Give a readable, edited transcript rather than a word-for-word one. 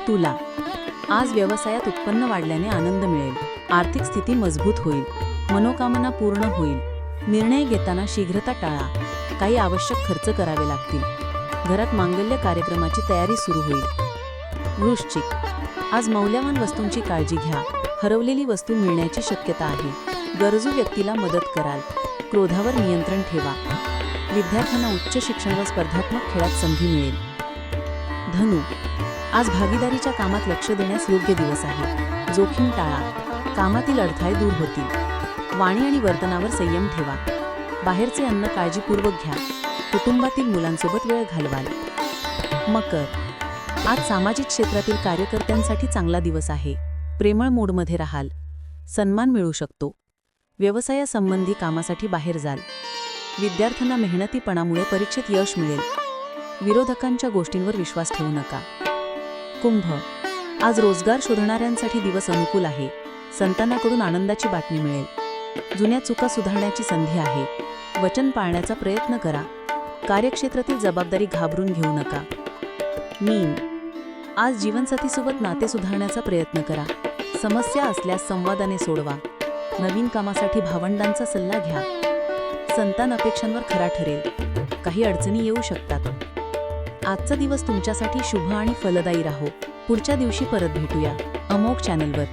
तुला आज व्यवसायात उत्पन्न वाढल्याने आनंद मिळेल, आर्थिक स्थिती मजबूत होईल, मनोकामना पूर्ण होईल. निर्णय घेताना शीघ्रता टाळा, काही आवश्यक खर्च करावे लागतील. घरात मांगल्य कार्यक्रमाची तयारी सुरू होईल. वृश्चिक आज मौल्यवान वस्तूंची काळजी घ्या, हरवलेली वस्तू मिळण्याची शक्यता आहे. गरजू व्यक्तीला मदत कराल. क्रोधावर नियंत्रण ठेवा. विद्यार्थ्यांना उच्च शिक्षण व स्पर्धात्मक खेळात संधी मिळेल. धनु आज भागीदारीच्या कामात लक्ष देण्यास योग्य दिवस आहे. जोखीम टाळा, कामातील अडथळे दूर होतील. वाणी आणि वर्तनावर संयम ठेवा. बाहेरचे अन्न काळजीपूर्वक घ्या. कुटुंबातील मुलांसोबत वेळ घालवाल. मकर आज सामाजिक क्षेत्रातील कार्यकर्त्यांसाठी चांगला दिवस आहे. प्रेमळ मूडमध्ये राहाल. सन्मान मिळू शकतो. व्यवसायासंबंधी कामासाठी बाहेर जाल. विद्यार्थ्यांना मेहनतीपणामुळे परीक्षेत यश मिळेल. विरोधकांच्या गोष्टींवर विश्वास ठेवू नका. कुंभ आज रोजगार शोधणाऱ्यांसाठी दिवस अनुकूल आहे. संतानाकडून आनंदाची बातमी मिळेल. जुन्या चुका सुधारण्याची संधी आहे. वचन पाळण्याचा प्रयत्न करा. कार्यक्षेत्रातील जबाबदारी घाबरून घेऊ नका. मीन आज जीवनसाथीसोबत नाते सुधारण्याचा प्रयत्न करा. समस्या असल्यास संवादाने सोडवा. नवीन कामासाठी भावंडांचा सल्ला घ्या. संतान अपेक्षांवर खरा ठरेल. काही अडचणी येऊ शकतात. आजचा दिवस तुमच्यासाठी शुभ आणि फलदायी राहो. पुढच्या दिवशी परत भेटूया अमोघ चॅनलवर.